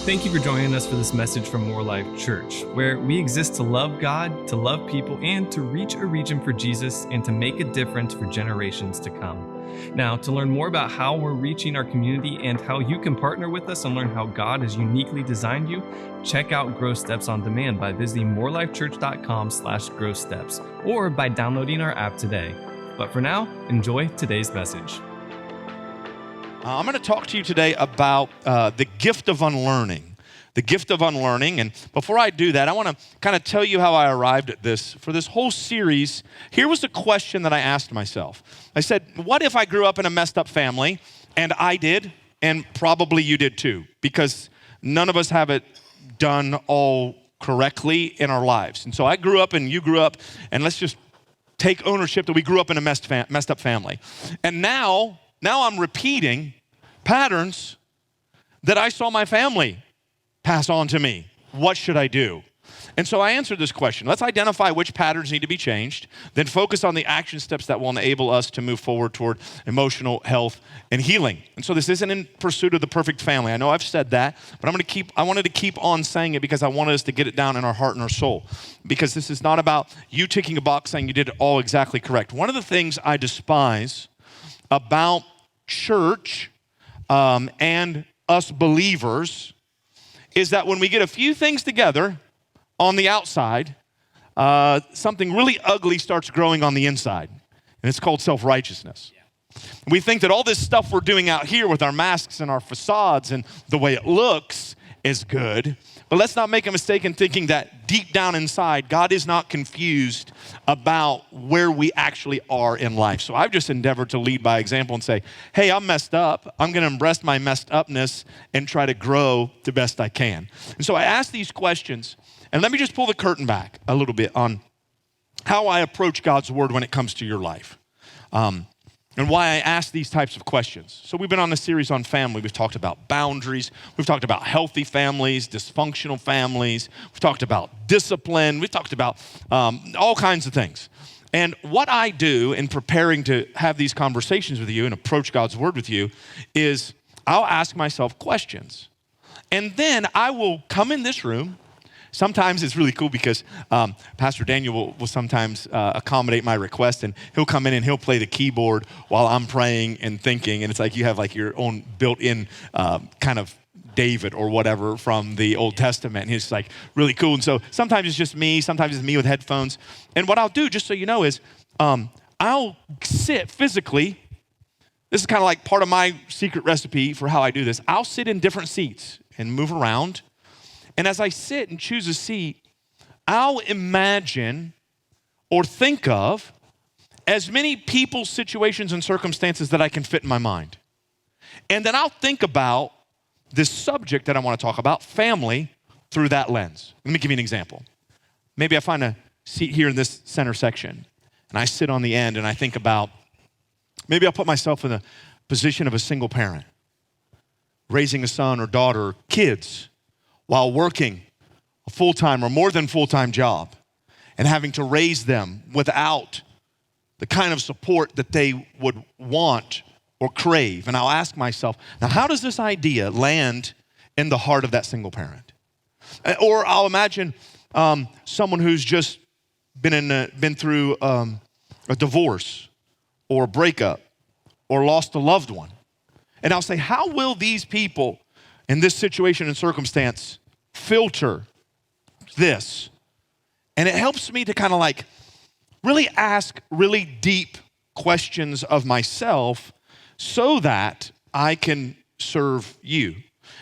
Thank you for joining us for this message from More Life Church, where we exist to love God, to love people, and to reach a region for Jesus and to make a difference for generations to come. Now, to learn more about how we're reaching our community and how you can partner with us and learn how God has uniquely designed you, check out Grow Steps on Demand by visiting morelifechurch.com/growsteps or by downloading our app today. But for now, enjoy today's message. I'm going to talk to you today about the gift of unlearning. The gift of unlearning. And before I do that, I want to kind of tell you how I arrived at this. For this whole series, here was the question that I asked myself. I said, what if I grew up in a messed up family? And I did, and probably you did too, because none of us have it done all correctly in our lives. And so I grew up and you grew up, and let's just take ownership that we grew up in a messed up family. And now I'm repeating patterns that I saw my family pass on to me. What should I do? And so I answered this question. Let's identify which patterns need to be changed, then focus on the action steps that will enable us to move forward toward emotional health and healing. And so this isn't in pursuit of the perfect family. I know I've said that, but I wanted to keep on saying it because I wanted us to get it down in our heart and our soul. Because this is not about you ticking a box saying you did it all exactly correct. One of the things I despise about church and us believers is that when we get a few things together on the outside, something really ugly starts growing on the inside, and it's called self-righteousness. We think that all this stuff we're doing out here with our masks and our facades and the way it looks is good, but let's not make a mistake in thinking that deep down inside, God is not confused about where we actually are in life. So I've just endeavored to lead by example and say, hey, I'm messed up. I'm going to embrace my messed upness and try to grow the best I can. And so I ask these questions, and let me just pull the curtain back a little bit on how I approach God's word when it comes to your life. And why I ask these types of questions. So we've been on this series on family. We've talked about boundaries. We've talked about healthy families, dysfunctional families. We've talked about discipline. We've talked about all kinds of things. And what I do in preparing to have these conversations with you and approach God's word with you is I'll ask myself questions. And then I will come in this room. Sometimes it's really cool because Pastor Daniel will sometimes accommodate my request, and he'll come in and he'll play the keyboard while I'm praying and thinking, and it's like you have like your own built-in kind of David or whatever from the Old Testament, and he's like really cool. And so sometimes it's just me, sometimes it's me with headphones. And what I'll do, just so you know, is I'll sit physically. This is kind of like part of my secret recipe for how I do this. I'll sit in different seats and move around. And as I sit and choose a seat, I'll imagine or think of as many people, situations, and circumstances that I can fit in my mind. And then I'll think about this subject that I want to talk about, family, through that lens. Let me give you an example. Maybe I find a seat here in this center section, and I sit on the end and I think about, maybe I'll put myself in the position of a single parent, raising a son or daughter or kids, while working a full-time or more than full-time job and having to raise them without the kind of support that they would want or crave. And I'll ask myself, now how does this idea land in the heart of that single parent? Or I'll imagine someone who's just been through a divorce or a breakup or lost a loved one. And I'll say, how will these people in this situation and circumstance filter this? And it helps me to kind of like really ask really deep questions of myself so that I can serve you.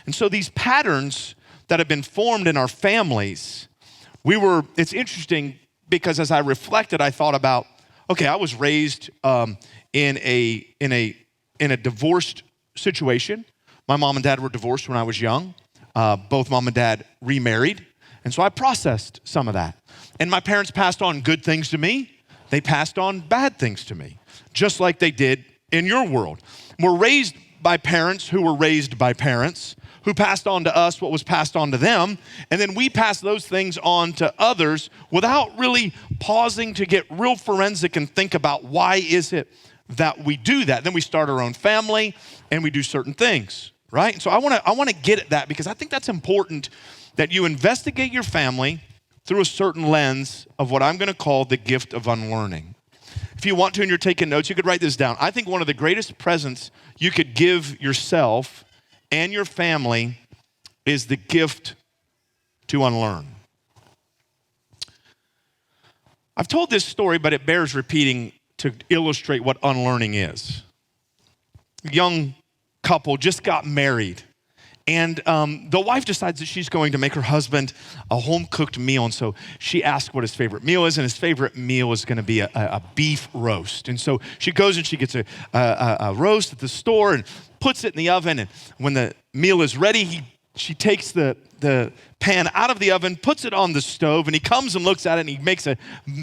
And so these patterns that have been formed in our families, it's interesting because as I reflected, I thought about, okay, I was raised in a divorced situation. My mom and dad were divorced when I was young. Both mom and dad remarried. And so I processed some of that. And my parents passed on good things to me. They passed on bad things to me, just like they did in your world. We're raised by parents who were raised by parents who passed on to us what was passed on to them. And then we pass those things on to others without really pausing to get real forensic and think about why is it that we do that. Then we start our own family and we do certain things. right? And so I want to get at that because I think that's important that you investigate your family through a certain lens of what I'm going to call the gift of unlearning. If you want to and you're taking notes, you could write this down. I think one of the greatest presents you could give yourself and your family is the gift to unlearn. I've told this story, but it bears repeating to illustrate what unlearning is. A young couple just got married, and the wife decides that she's going to make her husband a home-cooked meal, and so she asks what his favorite meal is, and his favorite meal is going to be a beef roast. And so she goes and she gets a roast at the store and puts it in the oven, and when the meal is ready, she takes the pan out of the oven, puts it on the stove, and he comes and looks at it, and he makes a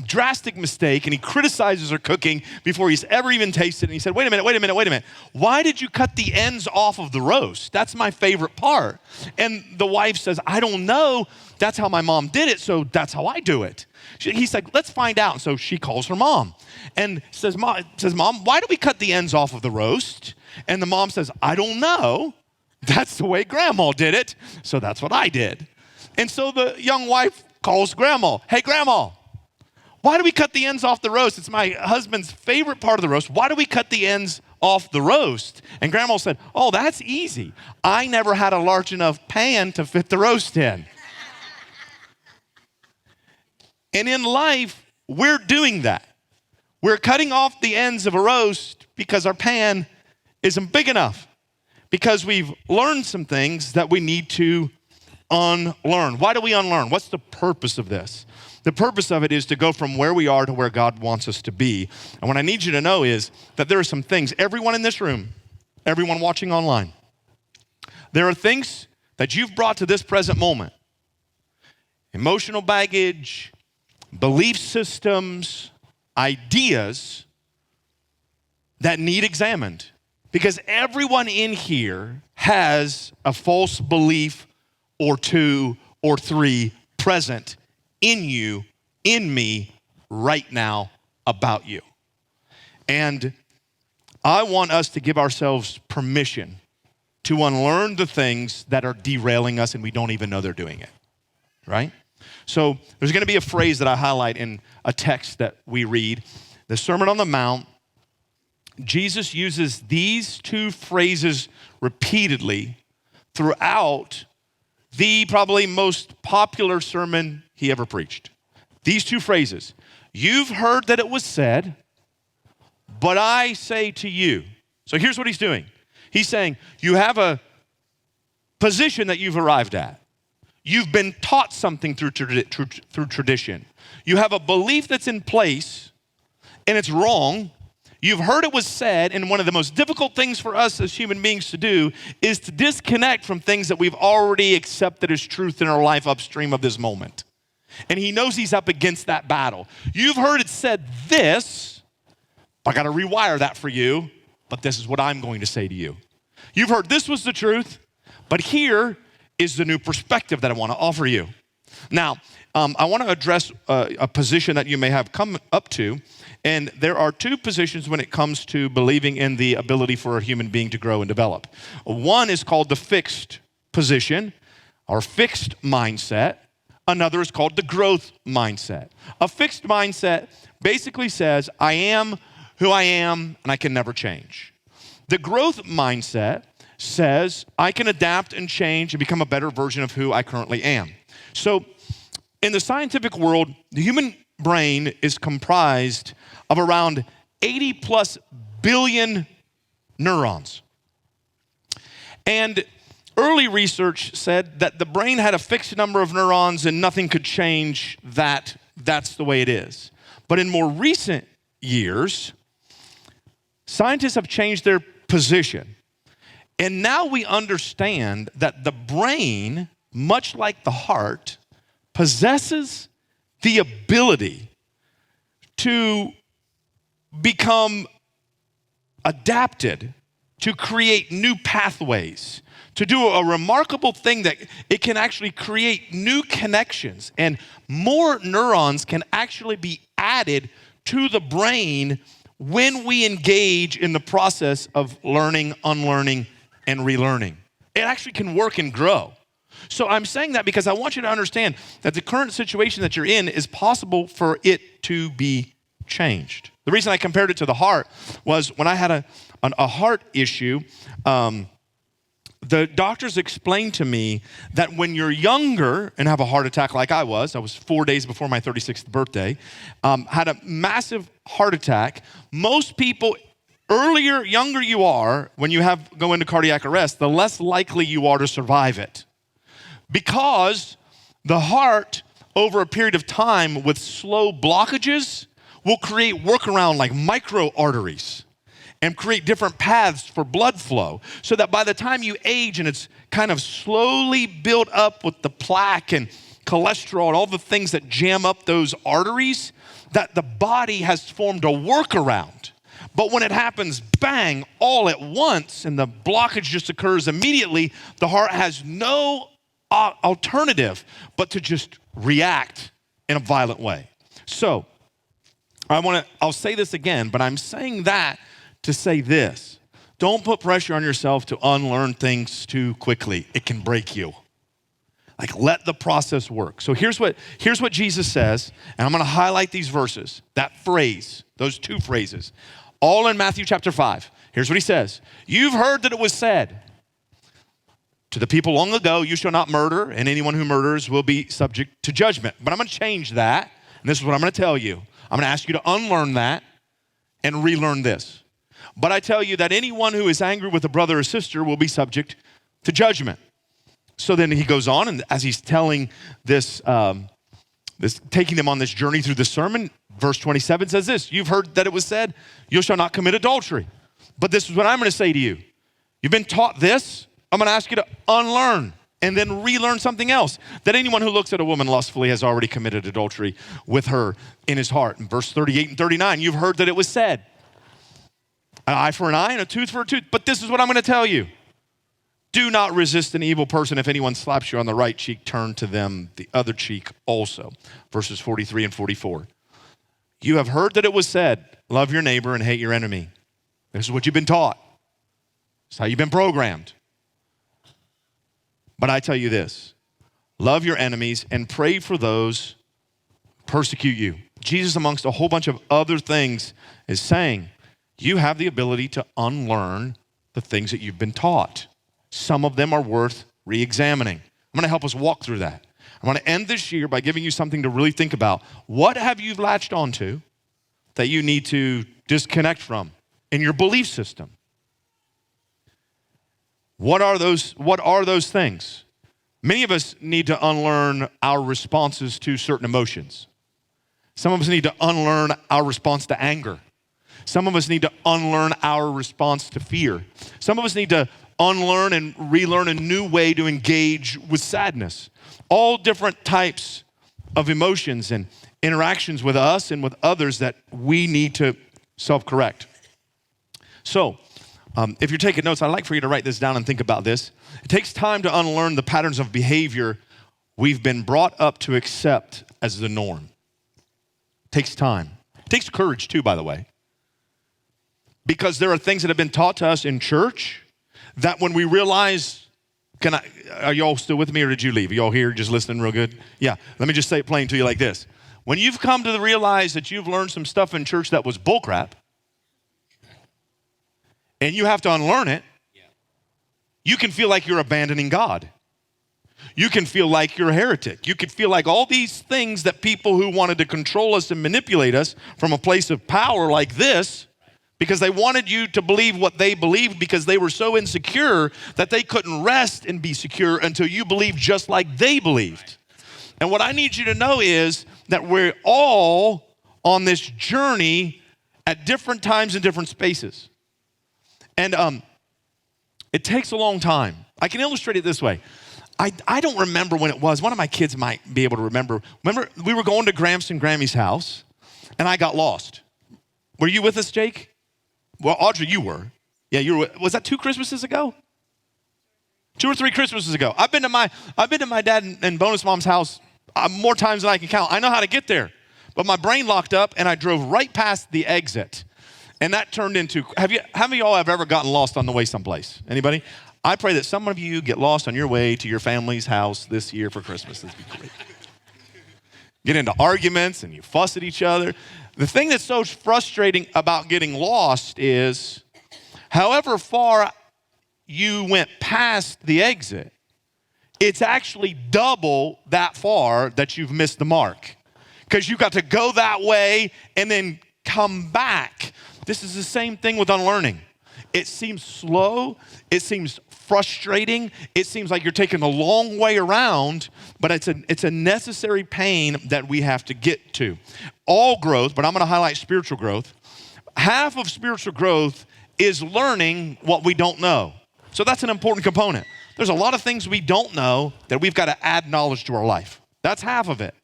drastic mistake, and he criticizes her cooking before he's ever even tasted it. And he said, wait a minute. Why did you cut the ends off of the roast? That's my favorite part. And the wife says, I don't know. That's how my mom did it, so that's how I do it. He's like, let's find out. And so she calls her mom and says, Mom, why do we cut the ends off of the roast? And the mom says, I don't know. That's the way Grandma did it, so that's what I did. And so the young wife calls Grandma. Hey, Grandma, why do we cut the ends off the roast? It's my husband's favorite part of the roast. Why do we cut the ends off the roast? And Grandma said, oh, that's easy. I never had a large enough pan to fit the roast in. And in life, we're doing that. We're cutting off the ends of a roast because our pan isn't big enough. Because we've learned some things that we need to unlearn. Why do we unlearn? What's the purpose of this? The purpose of it is to go from where we are to where God wants us to be. And what I need you to know is that there are some things, everyone in this room, everyone watching online, there are things that you've brought to this present moment. Emotional baggage, belief systems, ideas that need examined. Because everyone in here has a false belief or two or three present in you, in me, right now about you. And I want us to give ourselves permission to unlearn the things that are derailing us and we don't even know they're doing it, right? So there's going to be a phrase that I highlight in a text that we read, the Sermon on the Mount. Jesus uses these two phrases repeatedly throughout the probably most popular sermon he ever preached. These two phrases, you've heard that it was said, but I say to you. So here's what he's doing. He's saying, you have a position that you've arrived at. You've been taught something through tradition. You have a belief that's in place, and it's wrong. You've heard it was said, and one of the most difficult things for us as human beings to do is to disconnect from things that we've already accepted as truth in our life upstream of this moment. And he knows he's up against that battle. You've heard it said this, I got to rewire that for you, but this is what I'm going to say to you. You've heard this was the truth, but here is the new perspective that I want to offer you. Now, I want to address a position that you may have come up to. And there are two positions when it comes to believing in the ability for a human being to grow and develop. One is called the fixed position, or fixed mindset. Another is called the growth mindset. A fixed mindset basically says, I am who I am and I can never change. The growth mindset says, I can adapt and change and become a better version of who I currently am. So in the scientific world, the human brain is comprised of around 80 plus billion neurons. And early research said that the brain had a fixed number of neurons and nothing could change that. That's the way it is. But in more recent years, scientists have changed their position. And now we understand that the brain, much like the heart, possesses the ability to become adapted, to create new pathways, to do a remarkable thing that it can actually create new connections, and more neurons can actually be added to the brain when we engage in the process of learning, unlearning, and relearning. It actually can work and grow. So I'm saying that because I want you to understand that the current situation that you're in is possible for it to be changed. The reason I compared it to the heart was when I had a heart issue, the doctors explained to me that when you're younger and have a heart attack like I was 4 days before my 36th birthday, had a massive heart attack. Most people, younger you are, when you go into cardiac arrest, the less likely you are to survive it. Because the heart, over a period of time with slow blockages, will create workaround like micro arteries and create different paths for blood flow, so that by the time you age and it's kind of slowly built up with the plaque and cholesterol and all the things that jam up those arteries, that the body has formed a workaround. But when it happens, bang, all at once, and the blockage just occurs immediately, the heart has no alternative but to just react in a violent way. So, I'll say this again, but I'm saying that to say this. Don't put pressure on yourself to unlearn things too quickly. It can break you. Like, let the process work. So here's what Jesus says, and I'm going to highlight these verses, that phrase, those two phrases, all in Matthew chapter 5. Here's what he says. You've heard that it was said to the people long ago, you shall not murder, and anyone who murders will be subject to judgment. But I'm going to change that, and this is what I'm going to tell you. I'm going to ask you to unlearn that and relearn this. But I tell you that anyone who is angry with a brother or sister will be subject to judgment. So then he goes on, and as he's telling this, taking them on this journey through the sermon, verse 27 says this, you've heard that it was said, you shall not commit adultery. But this is what I'm going to say to you. You've been taught this. I'm going to ask you to unlearn and then relearn something else. That anyone who looks at a woman lustfully has already committed adultery with her in his heart. In verse 38 and 39, you've heard that it was said, an eye for an eye and a tooth for a tooth. But this is what I'm going to tell you. Do not resist an evil person. If anyone slaps you on the right cheek, turn to them the other cheek also. Verses 43 and 44. You have heard that it was said, love your neighbor and hate your enemy. This is what you've been taught. It's how you've been programmed. But I tell you this, love your enemies and pray for those who persecute you. Jesus, amongst a whole bunch of other things, is saying, you have the ability to unlearn the things that you've been taught. Some of them are worth re-examining. I'm going to help us walk through that. I want to end this year by giving you something to really think about. What have you latched onto that you need to disconnect from in your belief system? What are those things? Many of us need to unlearn our responses to certain emotions. Some of us need to unlearn our response to anger. Some of us need to unlearn our response to fear. Some of us need to unlearn and relearn a new way to engage with sadness. All different types of emotions and interactions with us and with others that we need to self-correct. So, if you're taking notes, I'd like for you to write this down and think about this. It takes time to unlearn the patterns of behavior we've been brought up to accept as the norm. It takes time. It takes courage too, by the way. Because there are things that have been taught to us in church that when we realize, are y'all still with me or did you leave? Are y'all here just listening real good? Yeah, let me just say it plain to you like this. When you've come to realize that you've learned some stuff in church that was bullcrap, and you have to unlearn it, you can feel like you're abandoning God. You can feel like you're a heretic. You can feel like all these things that people who wanted to control us and manipulate us from a place of power like this, because they wanted you to believe what they believed because they were so insecure that they couldn't rest and be secure until you believed just like they believed. And what I need you to know is that we're all on this journey at different times and different spaces. And it takes a long time. I can illustrate it this way. I don't remember when it was. One of my kids might be able to remember. Remember, we were going to Gramps and Grammy's house, and I got lost. Were you with us, Jake? Well, Audrey, you were. Yeah, you were. Was that 2 Christmases ago? 2 or 3 Christmases ago. I've been to my dad and bonus mom's house more times than I can count. I know how to get there, but my brain locked up, and I drove right past the exit. And that turned into, how many of y'all have ever gotten lost on the way someplace? Anybody? I pray that some of you get lost on your way to your family's house this year for Christmas. That'd be great. Get into arguments and you fuss at each other. The thing that's so frustrating about getting lost is however far you went past the exit, it's actually double that far that you've missed the mark. Because you got to go that way and then come back. This is the same thing with unlearning. It seems slow. It seems frustrating. It seems like you're taking a long way around, but it's a necessary pain that we have to get to. All growth, but I'm going to highlight spiritual growth. Half of spiritual growth is learning what we don't know. So that's an important component. There's a lot of things we don't know that we've got to add knowledge to our life. That's half of it.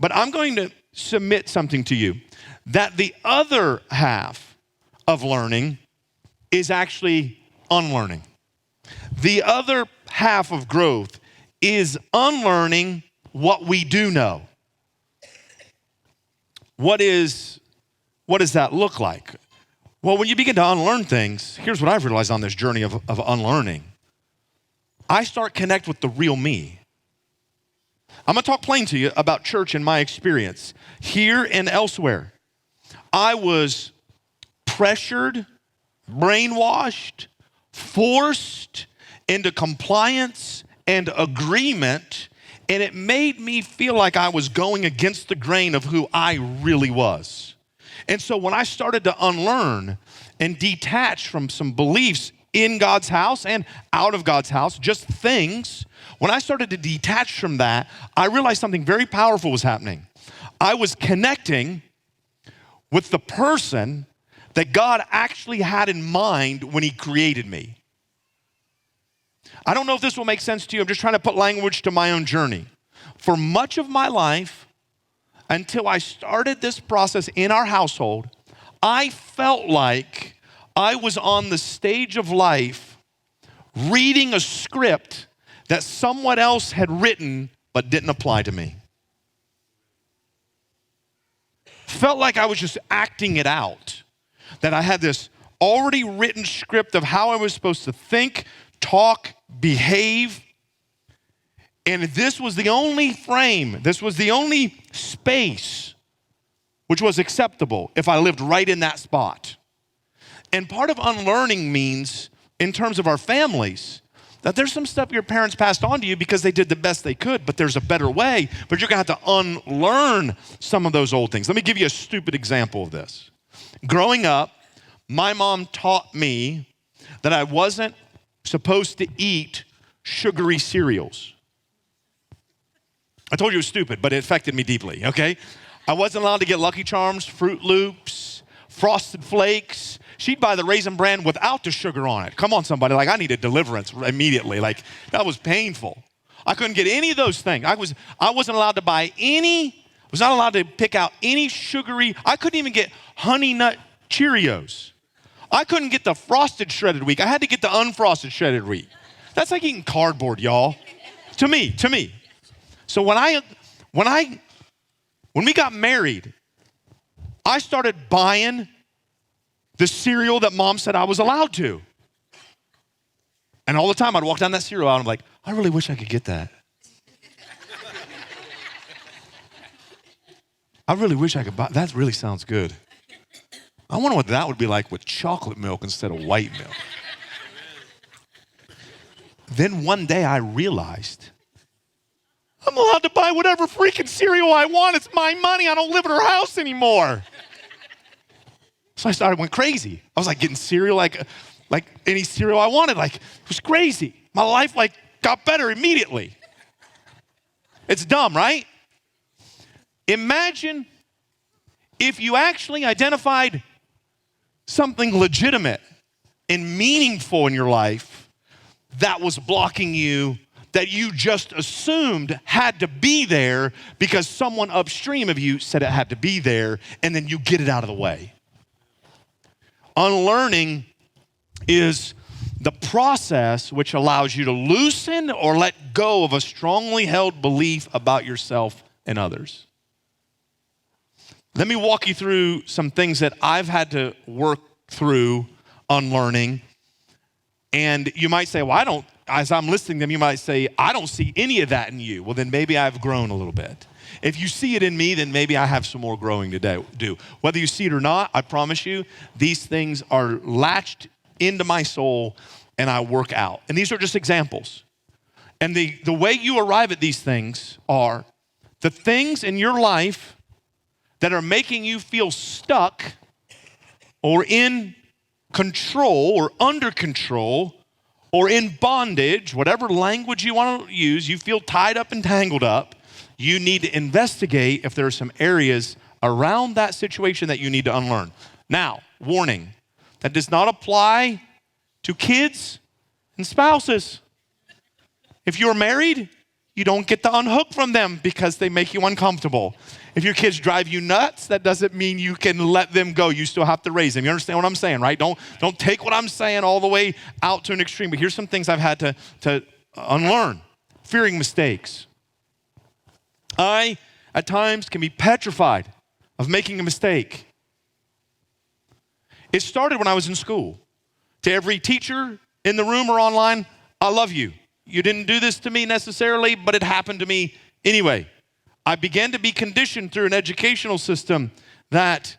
But I'm going to submit something to you that the other half of learning is actually unlearning. The other half of growth is unlearning what we do know. What does that look like? Well, when you begin to unlearn things, here's what I've realized on this journey of unlearning. I start connect with the real me. I'm going to talk plain to you about church and my experience here and elsewhere. I was pressured, brainwashed, forced into compliance and agreement, and it made me feel like I was going against the grain of who I really was. And so when I started to unlearn and detach from some beliefs in God's house and out of God's house, just things, when I started to detach from that, I realized something very powerful was happening. I was connecting with the person that God actually had in mind when he created me. I don't know if this will make sense to you. I'm just trying to put language to my own journey. For much of my life, until I started this process in our household, I felt like I was on the stage of life reading a script that someone else had written but didn't apply to me. Felt like I was just acting it out. That I had this already written script of how I was supposed to think, talk, behave. And this was the only frame, this was the only space which was acceptable if I lived right in that spot. And part of unlearning means, in terms of our families, that there's some stuff your parents passed on to you because they did the best they could, but there's a better way, but you're gonna have to unlearn some of those old things. Let me give you a stupid example of this. Growing up, my mom taught me that I wasn't supposed to eat sugary cereals. I told you it was stupid, but it affected me deeply, okay? I wasn't allowed to get Lucky Charms, Fruit Loops, Frosted Flakes. She'd buy the Raisin Bran without the sugar on it. Come on, somebody. Like, I needed deliverance immediately. Like, that was painful. I couldn't get any of those things. I wasn't allowed to buy any, was not allowed to pick out any sugary. I couldn't even get Honey Nut Cheerios. I couldn't get the frosted shredded wheat. I had to get the unfrosted shredded wheat. That's like eating cardboard, y'all. To me. So when we got married, I started buying the cereal that mom said I was allowed to. And all the time I'd walk down that cereal aisle and I'm like, I really wish I could get that. I really wish I could buy, that really sounds good. I wonder what that would be like with chocolate milk instead of white milk. Then one day I realized I'm allowed to buy whatever freaking cereal I want. It's my money. I don't live at her house anymore. So I went crazy. I was like getting cereal like any cereal I wanted. Like, it was crazy. My life got better immediately. It's dumb, right? Imagine if you actually identified something legitimate and meaningful in your life that was blocking you, that you just assumed had to be there because someone upstream of you said it had to be there, and then you get it out of the way. Unlearning is the process which allows you to loosen or let go of a strongly held belief about yourself and others. Let me walk you through some things that I've had to work through unlearning And you might say, well, as I'm listening to them, you might say, I don't see any of that in you. Well, then maybe I've grown a little bit. If you see it in me, then maybe I have some more growing to do. Whether you see it or not, I promise you, these things are latched into my soul and I work out. And these are just examples. And the way you arrive at these things are the things in your life that are making you feel stuck or in control or under control or in bondage, whatever language you want to use, you feel tied up and tangled up. You need to investigate if there are some areas around that situation that you need to unlearn. Now, warning, that does not apply to kids and spouses. If you're married, you don't get to unhook from them because they make you uncomfortable. If your kids drive you nuts, that doesn't mean you can let them go. You still have to raise them. You understand what I'm saying, right? Don't take what I'm saying all the way out to an extreme. But here's some things I've had to unlearn. Fearing mistakes. I, at times, can be petrified of making a mistake. It started when I was in school. To every teacher in the room or online, I love you. You didn't do this to me necessarily, but it happened to me anyway. I began to be conditioned through an educational system that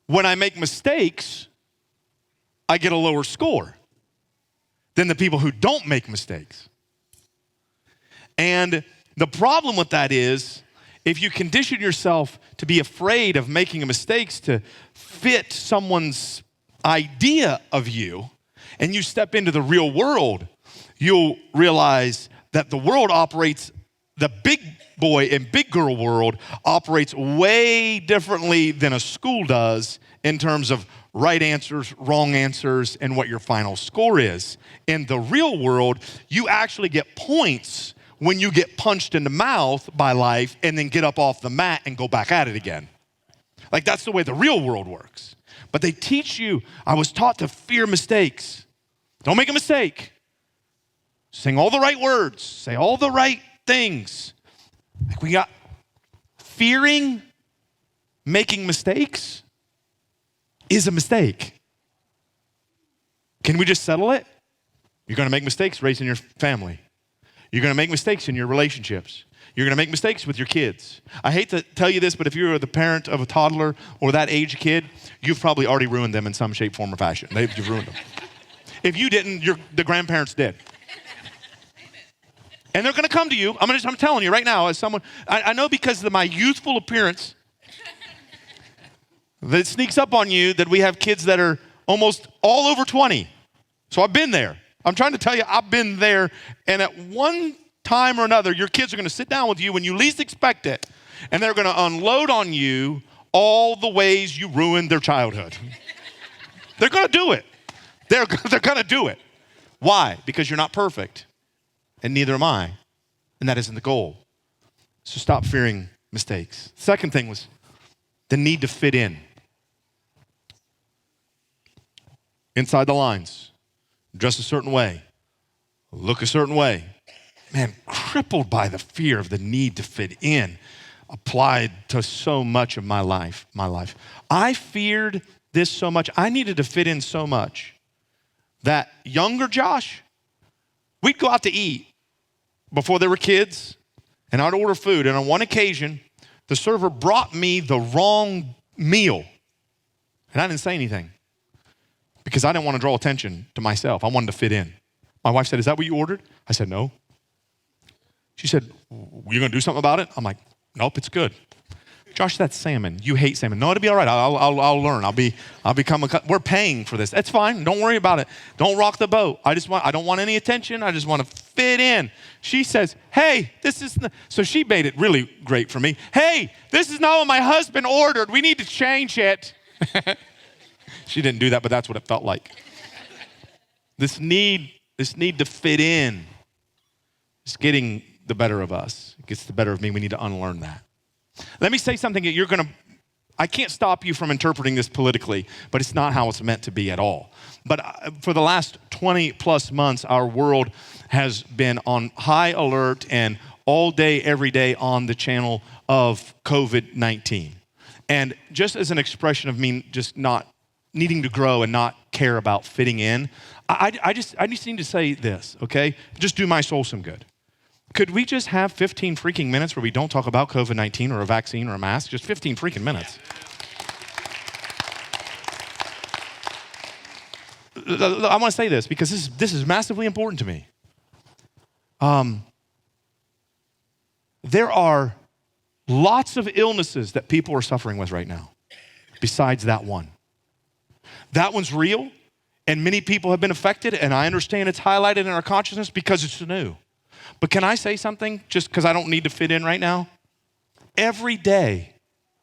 when I make mistakes, I get a lower score than the people who don't make mistakes. And the problem with that is, if you condition yourself to be afraid of making mistakes to fit someone's idea of you, and you step into the real world, you'll realize that the world operates, the big boy and big girl world operates way differently than a school does in terms of right answers, wrong answers, and what your final score is. In the real world, you actually get points when you get punched in the mouth by life and then get up off the mat and go back at it again. Like, that's the way the real world works. But they teach you, I was taught to fear mistakes. Don't make a mistake. Sing all the right words. Say all the right things. Like, we got fearing making mistakes is a mistake. Can we just settle it? You're going to make mistakes raising your family. You're going to make mistakes in your relationships. You're going to make mistakes with your kids. I hate to tell you this, but if you're the parent of a toddler or that age kid, you've probably already ruined them in some shape, form, or fashion. You've ruined them. If you didn't, the grandparents did. And they're going to come to you. I'm telling you right now, as someone, I know because of my youthful appearance, that it sneaks up on you that we have kids that are almost all over 20. So I've been there. I'm trying to tell you, I've been there. And at one time or another, your kids are going to sit down with you when you least expect it. And they're going to unload on you all the ways you ruined their childhood. They're going to do it. They're going to do it. Why? Because you're not perfect. And neither am I. And that isn't the goal. So stop fearing mistakes. Second thing was the need to fit in. Inside the lines. Dress a certain way. Look a certain way. Man, crippled by the fear of the need to fit in applied to so much of my life. I feared this so much. I needed to fit in so much that younger Josh, we'd go out to eat before they were kids, and I'd order food. And on one occasion, the server brought me the wrong meal. And I didn't say anything because I didn't want to draw attention to myself. I wanted to fit in. My wife said, "Is that what you ordered?" I said, "No." She said, "You're going to do something about it?" I'm like, "Nope, it's good." "Josh, that's salmon. You hate salmon." "No, it'll be all right. I'll learn. We're paying for this. That's fine. Don't worry about it. Don't rock the boat. I don't want any attention. I just want to fit in." She says, "Hey, so she made it really great for me. "Hey, this is not what my husband ordered. We need to change it." She didn't do that, but that's what it felt like. This need to fit in is getting the better of us. It gets the better of me. We need to unlearn that. Let me say something that I can't stop you from interpreting this politically, but it's not how it's meant to be at all. But for the last 20 plus months, our world has been on high alert and all day, every day on the channel of COVID-19. And just as an expression of me just not needing to grow and not care about fitting in, I just need to say this, okay? Just do my soul some good. Could we just have 15 freaking minutes where we don't talk about COVID-19 or a vaccine or a mask? Just 15 freaking minutes. I want to say this because this is massively important to me. There are lots of illnesses that people are suffering with right now, besides that one. That one's real, and many people have been affected, and I understand it's highlighted in our consciousness because it's new. But can I say something just because I don't need to fit in right now? Every day,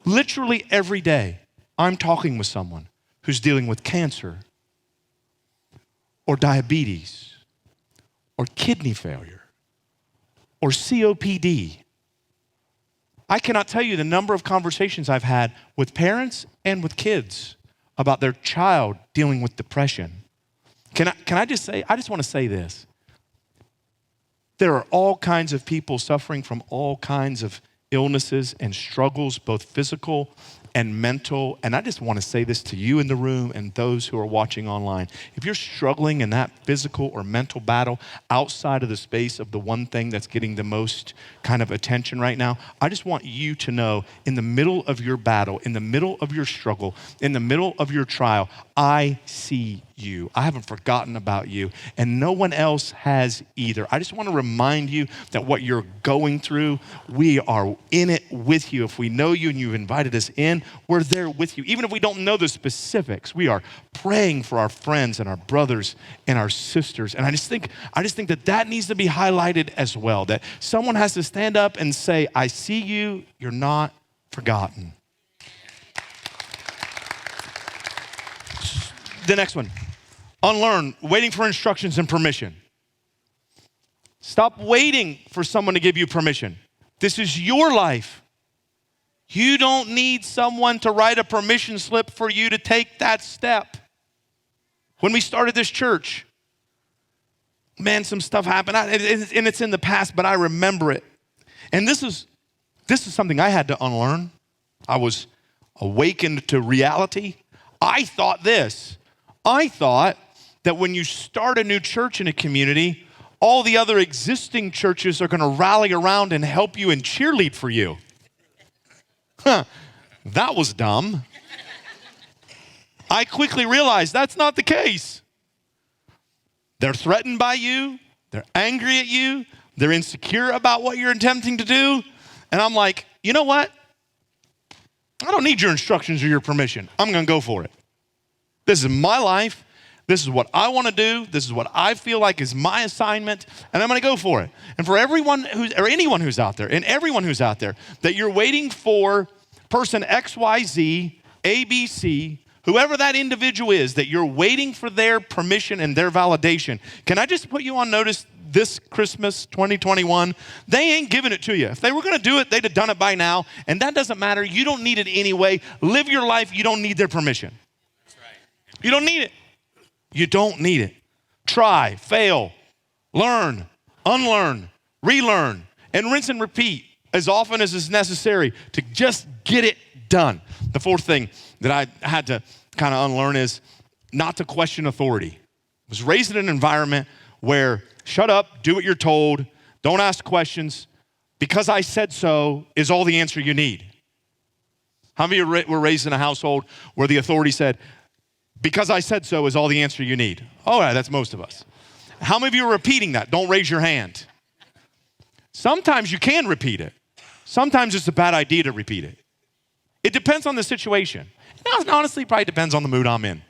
literally every day, I'm talking with someone who's dealing with cancer or diabetes or kidney failure or COPD. I cannot tell you the number of conversations I've had with parents and with kids about their child dealing with depression. Can I just say, I just want to say this. There are all kinds of people suffering from all kinds of illnesses and struggles, both physical and mental. And I just want to say this to you in the room and those who are watching online. If you're struggling in that physical or mental battle outside of the space of the one thing that's getting the most kind of attention right now, I just want you to know in the middle of your battle, in the middle of your struggle, in the middle of your trial, I see you. I haven't forgotten about you, and no one else has either. I just want to remind you that what you're going through, we are in it with you. If we know you and you've invited us in, we're there with you. Even if we don't know the specifics, we are praying for our friends and our brothers and our sisters. And I just think that needs to be highlighted as well, that someone has to stand up and say, I see you, you're not forgotten. The next one. Unlearn, waiting for instructions and permission. Stop waiting for someone to give you permission. This is your life. You don't need someone to write a permission slip for you to take that step. When we started this church, man, some stuff happened, and it's in the past, but I remember it. And this is something I had to unlearn. I was awakened to reality. I thought that when you start a new church in a community, all the other existing churches are going to rally around and help you and cheerlead for you. That was dumb. I quickly realized that's not the case. They're threatened by you. They're angry at you. They're insecure about what you're attempting to do. And I'm like, you know what? I don't need your instructions or your permission. I'm going to go for it. This is my life. This is what I want to do. This is what I feel like is my assignment, and I'm going to go for it. And for anyone who's out there, and everyone who's out there, that you're waiting for person XYZ, ABC, whoever that individual is, that you're waiting for their permission and their validation. Can I just put you on notice this Christmas 2021? They ain't giving it to you. If they were going to do it, they'd have done it by now, and that doesn't matter. You don't need it anyway. Live your life. You don't need their permission. That's right. You don't need it. You don't need it. Try, fail, learn, unlearn, relearn, and rinse and repeat as often as is necessary to just get it done. The fourth thing that I had to kind of unlearn is not to question authority. I was raised in an environment where shut up, do what you're told, don't ask questions. Because I said so is all the answer you need. How many of you were raised in a household where the authority said, because I said so is all the answer you need? All right, that's most of us. How many of you are repeating that? Don't raise your hand. Sometimes you can repeat it. Sometimes it's a bad idea to repeat it. It depends on the situation. And honestly, it probably depends on the mood I'm in.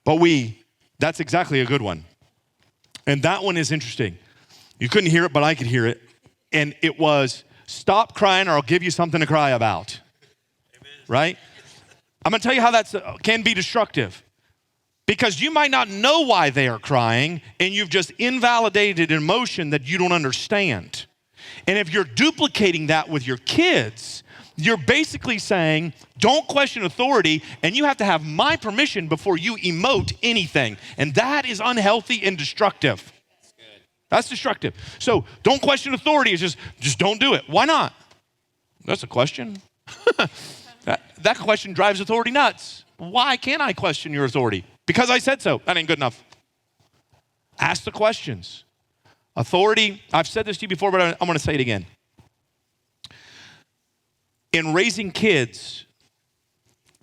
But that's exactly a good one. And that one is interesting. You couldn't hear it, but I could hear it. And it was, stop crying or I'll give you something to cry about. Right? I'm going to tell you how that can be destructive. Because you might not know why they are crying, and you've just invalidated an emotion that you don't understand. And if you're duplicating that with your kids, you're basically saying, don't question authority, and you have to have my permission before you emote anything. And that is unhealthy and destructive. That's good. That's destructive. So don't question authority. It's just don't do it. Why not? That's a question. That question drives authority nuts. Why can't I question your authority? Because I said so. That ain't good enough. Ask the questions. Authority, I've said this to you before, but I'm going to say it again. In raising kids,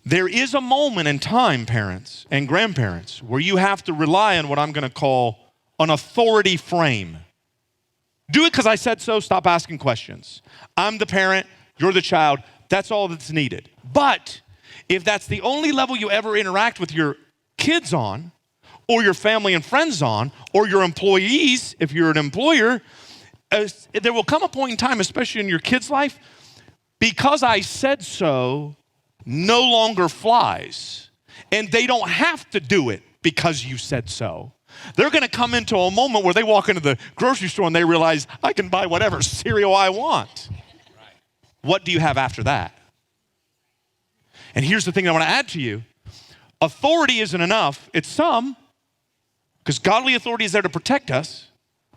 there is a moment in time, parents and grandparents, where you have to rely on what I'm going to call an authority frame. Do it because I said so. Stop asking questions. I'm the parent. You're the child. That's all that's needed. But if that's the only level you ever interact with your kids on, or your family and friends on, or your employees, if you're an employer, there will come a point in time, especially in your kid's life, because I said so no longer flies. And they don't have to do it because you said so. They're going to come into a moment where they walk into the grocery store and they realize, I can buy whatever cereal I want. Right. What do you have after that? And here's the thing I want to add to you. Authority isn't enough. It's some, because godly authority is there to protect us.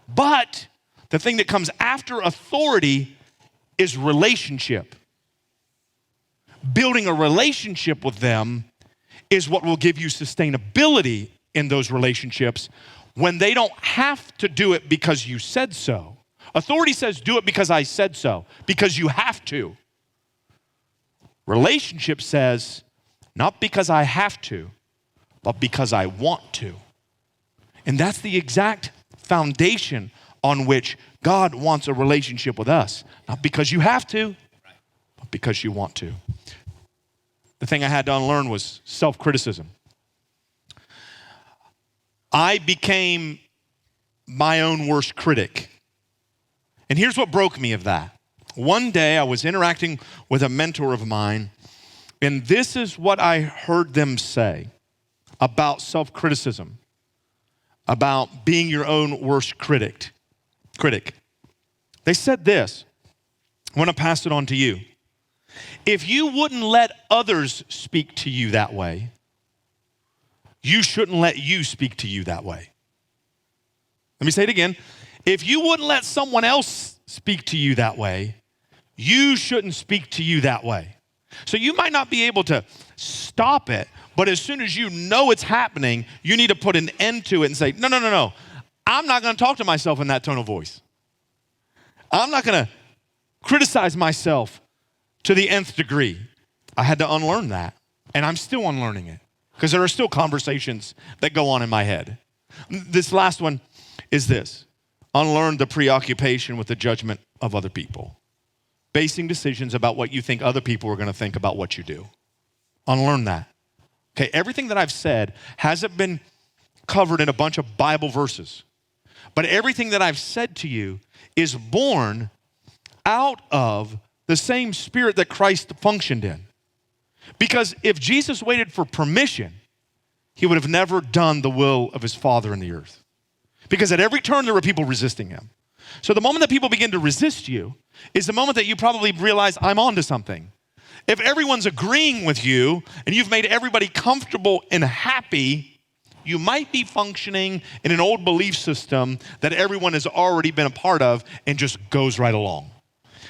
But the thing that comes after authority is relationship. Building a relationship with them is what will give you sustainability in those relationships when they don't have to do it because you said so. Authority says, do it because I said so, because you have to. Relationship says, not because I have to, but because I want to. And that's the exact foundation on which God wants a relationship with us. Not because you have to, but because you want to. The thing I had to unlearn was self-criticism. I became my own worst critic. And here's what broke me of that. One day I was interacting with a mentor of mine, and this is what I heard them say about self-criticism, about being your own worst critic. They said this. I want to pass it on to you. If you wouldn't let others speak to you that way, you shouldn't let you speak to you that way. Let me say it again. If you wouldn't let someone else speak to you that way, you shouldn't speak to you that way. So you might not be able to stop it, but as soon as you know it's happening, you need to put an end to it and say, no. I'm not going to talk to myself in that tone of voice. I'm not going to criticize myself to the nth degree. I had to unlearn that, and I'm still unlearning it because there are still conversations that go on in my head. This last one is this. Unlearn the preoccupation with the judgment of other people. Basing decisions about what you think other people are going to think about what you do. Unlearn that. Okay, everything that I've said hasn't been covered in a bunch of Bible verses. But everything that I've said to you is born out of the same spirit that Christ functioned in. Because if Jesus waited for permission, he would have never done the will of his Father in the earth. Because at every turn there were people resisting him. So the moment that people begin to resist you is the moment that you probably realize I'm onto something. If everyone's agreeing with you and you've made everybody comfortable and happy, you might be functioning in an old belief system that everyone has already been a part of and just goes right along.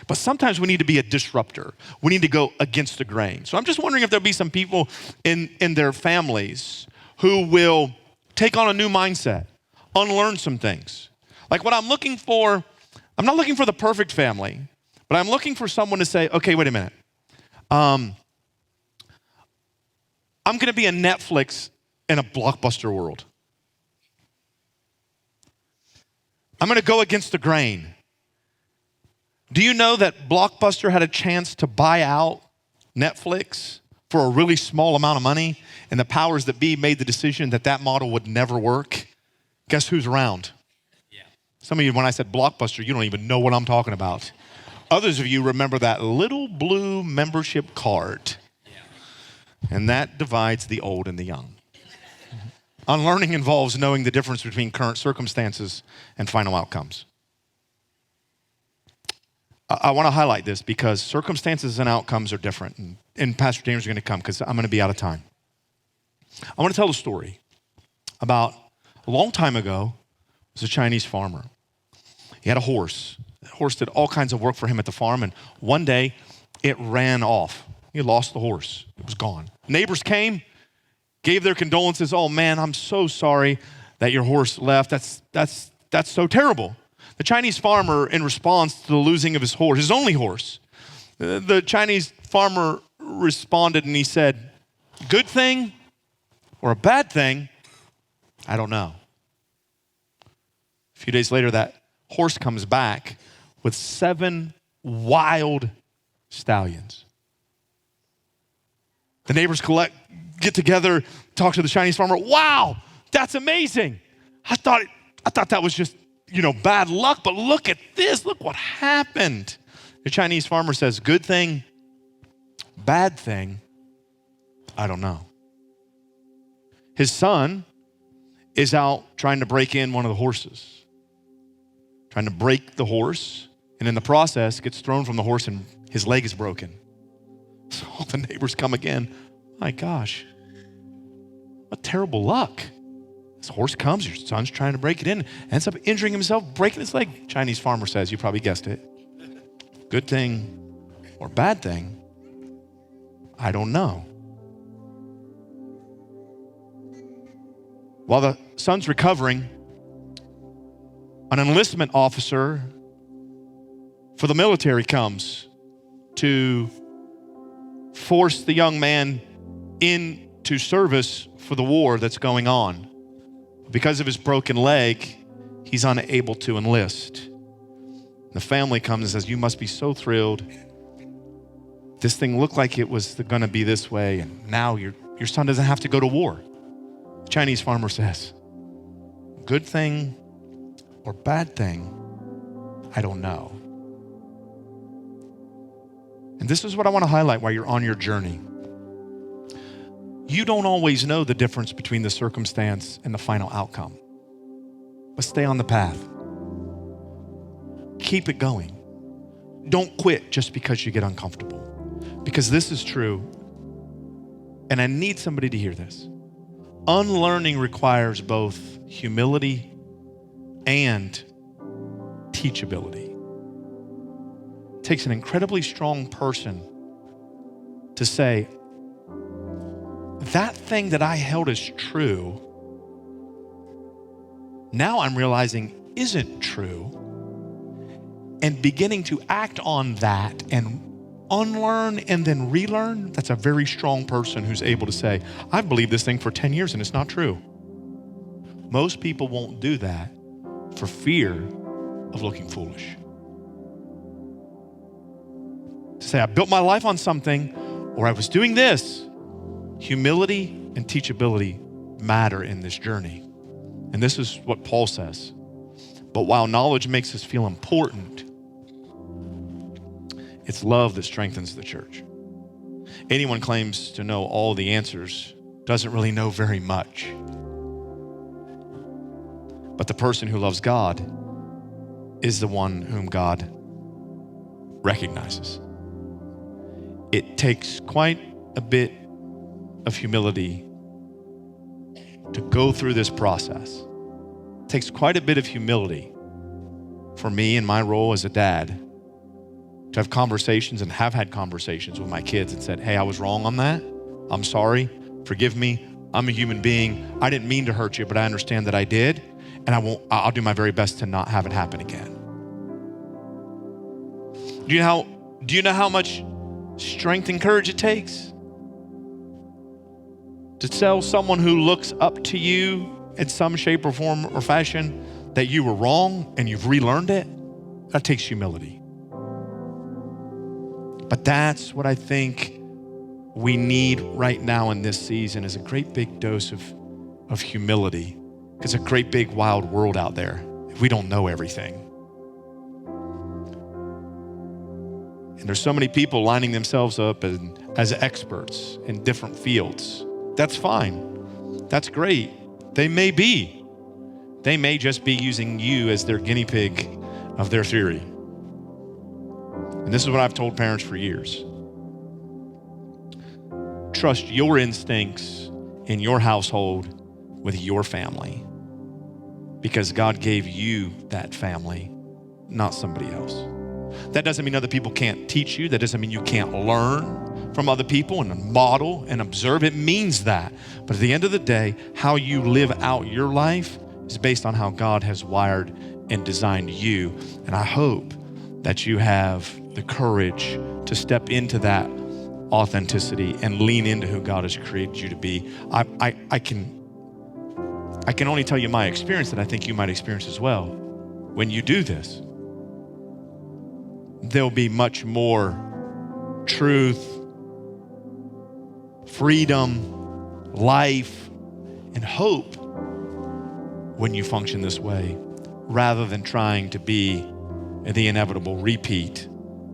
But sometimes we need to be a disruptor. We need to go against the grain. So I'm just wondering if there'll be some people in their families who will take on a new mindset, unlearn some things. Like what I'm looking for, I'm not looking for the perfect family, but I'm looking for someone to say, okay, wait a minute. I'm going to be a Netflix in a Blockbuster world. I'm going to go against the grain. Do you know that Blockbuster had a chance to buy out Netflix for a really small amount of money, and the powers that be made the decision that that model would never work? Guess who's around? Yeah. Some of you, when I said Blockbuster, you don't even know what I'm talking about. Others of you remember that little blue membership card. Yeah. And that divides the old and the young. Unlearning involves knowing the difference between current circumstances and final outcomes. I want to highlight this because circumstances and outcomes are different. And Pastor James is going to come because I'm going to be out of time. I want to tell a story about a long time ago. There was a Chinese farmer. He had a horse. The horse did all kinds of work for him at the farm. And one day it ran off. He lost the horse. It was gone. Neighbors came, gave their condolences. Oh man, I'm so sorry that your horse left. That's so terrible. The Chinese farmer, in response to the losing of his horse, his only horse, the Chinese farmer responded and he said, good thing or a bad thing, I don't know. A few days later, that horse comes back with 7 wild stallions. The neighbors get together, talk to the Chinese farmer. Wow, that's amazing. I thought that was just, bad luck, but look at this. Look what happened. The Chinese farmer says, good thing, bad thing, I don't know. His son is out trying to break in one of the horses, trying to break the horse, and in the process gets thrown from the horse and his leg is broken. So all the neighbors come again. My gosh, what terrible luck. This horse comes, your son's trying to break it in, ends up injuring himself, breaking his leg. Chinese farmer says, you probably guessed it. Good thing or bad thing, I don't know. While the son's recovering, an enlistment officer for the military comes to force the young man into service for the war that's going on. Because of his broken leg, he's unable to enlist. The family comes and says, you must be so thrilled. This thing looked like it was going to be this way, and now your son doesn't have to go to war. The Chinese farmer says, good thing or bad thing, I don't know. And this is what I want to highlight while you're on your journey. You don't always know the difference between the circumstance and the final outcome. But stay on the path. Keep it going. Don't quit just because you get uncomfortable. Because this is true, and I need somebody to hear this. Unlearning requires both humility and teachability. It takes an incredibly strong person to say, that thing that I held as true, now I'm realizing isn't true, and beginning to act on that and unlearn and then relearn. That's a very strong person who's able to say, I've believed this thing for 10 years and it's not true. Most people won't do that for fear of looking foolish. To say, I built my life on something, or I was doing this. Humility and teachability matter in this journey. And this is what Paul says. But while knowledge makes us feel important, it's love that strengthens the church. Anyone claims to know all the answers doesn't really know very much. But the person who loves God is the one whom God recognizes. It takes quite a bit of humility to go through this process. It takes quite a bit of humility for me in my role as a dad to have conversations and have had conversations with my kids and said, hey, I was wrong on that. I'm sorry. Forgive me. I'm a human being. I didn't mean to hurt you, but I understand that I did, and I'll do my very best to not have it happen again. Do you know how much strength and courage it takes to tell someone who looks up to you in some shape or form or fashion that you were wrong and you've relearned it? That takes humility. But that's what I think we need right now in this season, is a great big dose of humility. It's a great big wild world out there. We don't know everything. And there's so many people lining themselves up as experts in different fields. That's fine. That's great. They may be. They may just be using you as their guinea pig of their theory. And this is what I've told parents for years. Trust your instincts in your household with your family, because God gave you that family, not somebody else. That doesn't mean other people can't teach you. That doesn't mean you can't learn from other people and model and observe. It means that. But at the end of the day, how you live out your life is based on how God has wired and designed you. And I hope that you have the courage to step into that authenticity and lean into who God has created you to be. I can only tell you my experience that I think you might experience as well. When you do this, there'll be much more truth, freedom, life, and hope when you function this way, rather than trying to be the inevitable repeat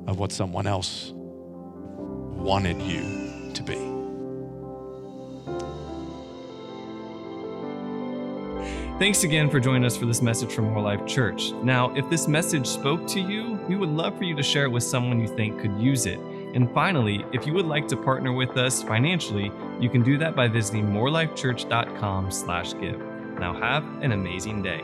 of what someone else wanted you to be. Thanks again for joining us for this message from More Life Church. Now, if this message spoke to you, we would love for you to share it with someone you think could use it. And finally, if you would like to partner with us financially, you can do that by visiting morelifechurch.com/give. Now have an amazing day.